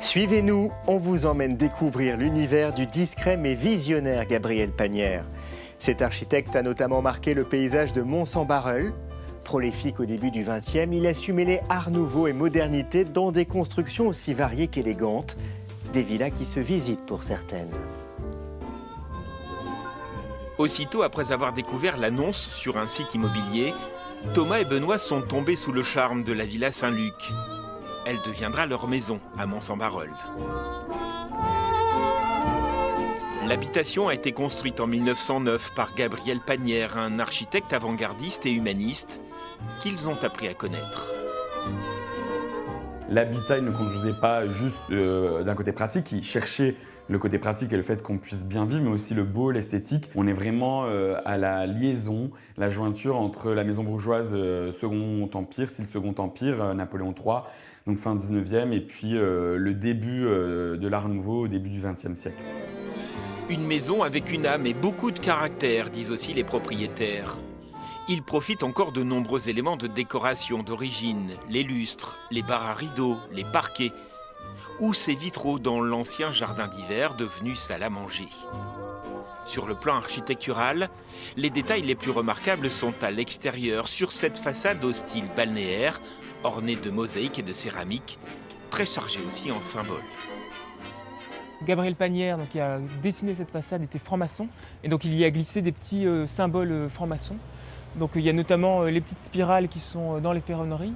Suivez-nous, on vous emmène découvrir l'univers du discret mais visionnaire Gabriel Pagnière. Cet architecte a notamment marqué le paysage de Mons-en-Barœul. Prolifique au début du XXe, il a su mêler art nouveau et modernité dans des constructions aussi variées qu'élégantes. Des villas qui se visitent pour certaines. Aussitôt après avoir découvert l'annonce sur un site immobilier, Thomas et Benoît sont tombés sous le charme de la villa Saint-Luc. Elle deviendra leur maison à Mons-en-Barœul. L'habitation a été construite en 1909 par Gabriel Pagnière, un architecte avant-gardiste et humaniste qu'ils ont appris à connaître. L'habitat, il ne construisait pas juste d'un côté pratique, il cherchait le côté pratique et le fait qu'on puisse bien vivre, mais aussi le beau, l'esthétique. On est vraiment à la liaison, la jointure entre la maison bourgeoise Second Empire, style Second Empire, Napoléon III, donc fin 19e, et puis le début de l'Art Nouveau au début du XXe siècle. Une maison avec une âme et beaucoup de caractère, disent aussi les propriétaires. Ils profitent encore de nombreux éléments de décoration d'origine, les lustres, les barres à rideaux, les parquets, ou ces vitraux dans l'ancien jardin d'hiver devenu salle à manger. Sur le plan architectural, les détails les plus remarquables sont à l'extérieur, sur cette façade au style balnéaire, ornée de mosaïques et de céramique, très chargée aussi en symboles. Gabriel Pagnière, qui a dessiné cette façade, était franc-maçon, et donc il y a glissé des petits symboles francs-maçons. Donc il y a notamment les petites spirales qui sont dans les ferronneries,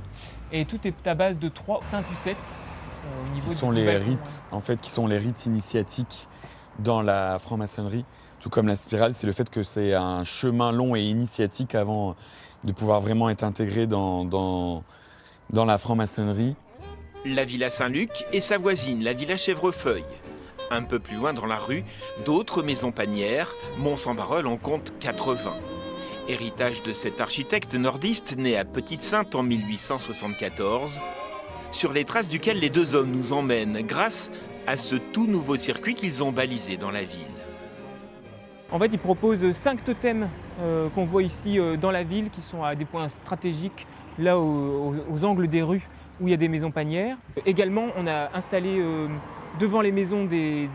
et tout est à base de 3, 5 ou 7 au niveau qui sont les rites, en fait, qui sont les rites initiatiques dans la franc-maçonnerie. Tout comme la spirale, c'est le fait que c'est un chemin long et initiatique avant de pouvoir vraiment être intégré dans la franc-maçonnerie. La villa Saint-Luc et sa voisine, la villa Chèvrefeuille. Un peu plus loin dans la rue, d'autres maisons Pagnière, Mons-en-Barœul en compte 80. Héritage de cet architecte nordiste né à Petite-Sainte en 1874, sur les traces duquel les deux hommes nous emmènent grâce à ce tout nouveau circuit qu'ils ont balisé dans la ville. En fait, ils proposent 5 totems qu'on voit ici dans la ville, qui sont à des points stratégiques, là aux angles des rues où il y a des maisons Pagnière. Également, on a installé devant les maisons des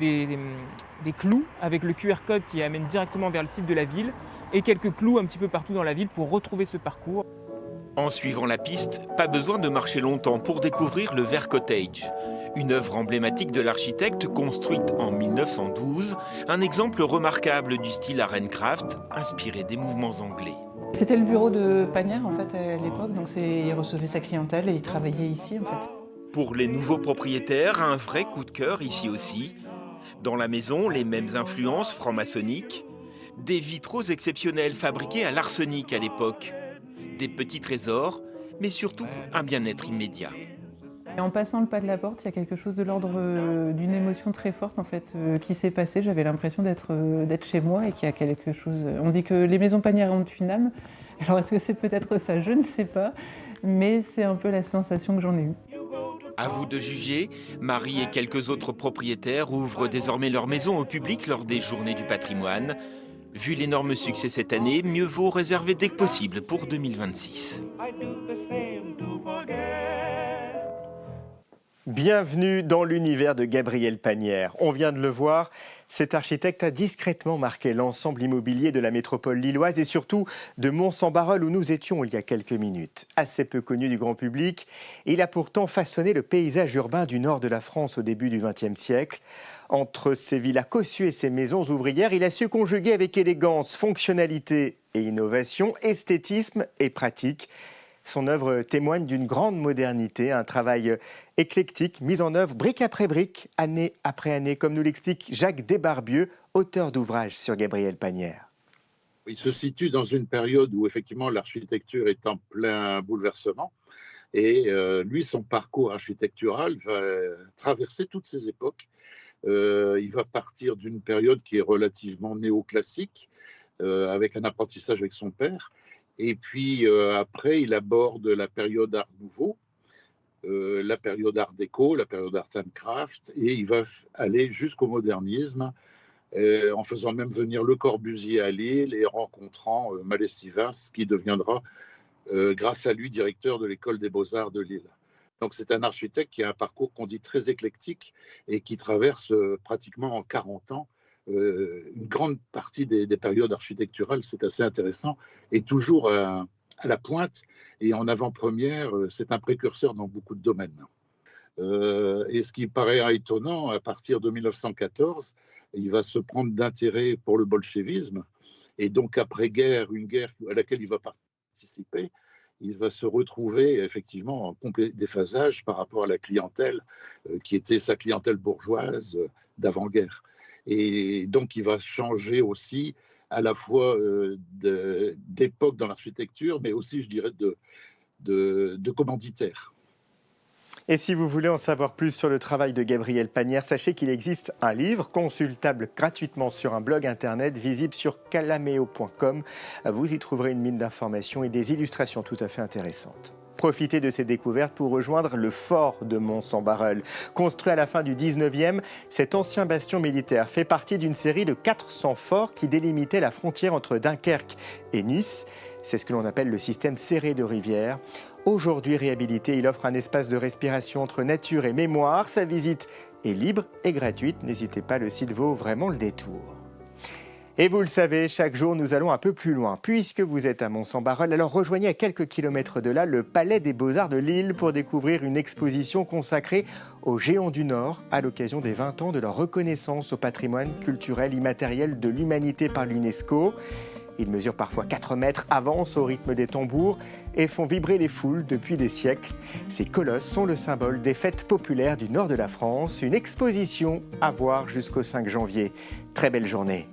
clous avec le QR code qui amène directement vers le site de la ville, et quelques clous un petit peu partout dans la ville pour retrouver ce parcours. En suivant la piste, pas besoin de marcher longtemps pour découvrir le Vert Cottage, une œuvre emblématique de l'architecte construite en 1912, un exemple remarquable du style Art and Craft, inspiré des mouvements anglais. C'était le bureau de Pagnière en fait à l'époque, donc il recevait sa clientèle et il travaillait ici en fait. Pour les nouveaux propriétaires, un vrai coup de cœur ici aussi. Dans la maison, les mêmes influences franc-maçonniques, des vitraux exceptionnels fabriqués à l'arsenic à l'époque, des petits trésors, mais surtout un bien-être immédiat. Et en passant le pas de la porte, il y a quelque chose de l'ordre d'une émotion très forte en fait qui s'est passée. J'avais l'impression d'être chez moi et qu'il y a quelque chose. On dit que les maisons Pagnière ont une âme. Alors est-ce que c'est peut-être ça? Je ne sais pas, mais c'est un peu la sensation que j'en ai eue. À vous de juger, Marie et quelques autres propriétaires ouvrent désormais leur maison au public lors des Journées du patrimoine. Vu l'énorme succès cette année, mieux vaut réserver dès que possible pour 2026. Bienvenue dans l'univers de Gabriel Pagnière. On vient de le voir, cet architecte a discrètement marqué l'ensemble immobilier de la métropole lilloise et surtout de Mons-en-Barœul où nous étions il y a quelques minutes. Assez peu connu du grand public, il a pourtant façonné le paysage urbain du nord de la France au début du XXe siècle. Entre ses villas cossues et ses maisons ouvrières, il a su conjuguer avec élégance, fonctionnalité et innovation, esthétisme et pratique. Son œuvre témoigne d'une grande modernité, un travail éclectique, mis en œuvre brique après brique, année après année, comme nous l'explique Jacques Desbarbieux, auteur d'ouvrages sur Gabriel Pagnière. Il se situe dans une période où effectivement l'architecture est en plein bouleversement et lui, son parcours architectural va traverser toutes ces époques. Il va partir d'une période qui est relativement néoclassique, avec un apprentissage avec son père. Et puis après, il aborde la période Art Nouveau, la période Art Déco, la période Art and Craft, et il va aller jusqu'au modernisme, en faisant même venir Le Corbusier à Lille et rencontrant Mallet Stivers, qui deviendra, grâce à lui, directeur de l'école des beaux-arts de Lille. Donc c'est un architecte qui a un parcours qu'on dit très éclectique et qui traverse pratiquement en 40 ans une grande partie des périodes architecturales. C'est assez intéressant et toujours à la pointe et en avant-première. C'est un précurseur dans beaucoup de domaines. Et ce qui paraît étonnant, à partir de 1914, il va se prendre d'intérêt pour le bolchevisme et donc après-guerre, une guerre à laquelle il va participer. Il va se retrouver effectivement en complet déphasage par rapport à la clientèle qui était sa clientèle bourgeoise d'avant-guerre. Et donc il va changer aussi à la fois d'époque dans l'architecture, mais aussi, je dirais, de commanditaire. Et si vous voulez en savoir plus sur le travail de Gabriel Panière, sachez qu'il existe un livre consultable gratuitement sur un blog internet visible sur calameo.com. Vous y trouverez une mine d'informations et des illustrations tout à fait intéressantes. Profitez de ces découvertes pour rejoindre le fort de Mons-en-Barœul. Construit à la fin du 19e, cet ancien bastion militaire fait partie d'une série de 400 forts qui délimitaient la frontière entre Dunkerque et Nice. C'est ce que l'on appelle le système serré de rivières. Aujourd'hui réhabilité, il offre un espace de respiration entre nature et mémoire. Sa visite est libre et gratuite. N'hésitez pas, le site vaut vraiment le détour. Et vous le savez, chaque jour, nous allons un peu plus loin. Puisque vous êtes à Mons-en-Barœul, alors rejoignez à quelques kilomètres de là le Palais des Beaux-Arts de Lille pour découvrir une exposition consacrée aux Géants du Nord à l'occasion des 20 ans de leur reconnaissance au patrimoine culturel immatériel de l'humanité par l'UNESCO. Ils mesurent parfois 4 mètres, avancent au rythme des tambours et font vibrer les foules depuis des siècles. Ces colosses sont le symbole des fêtes populaires du nord de la France. Une exposition à voir jusqu'au 5 janvier. Très belle journée.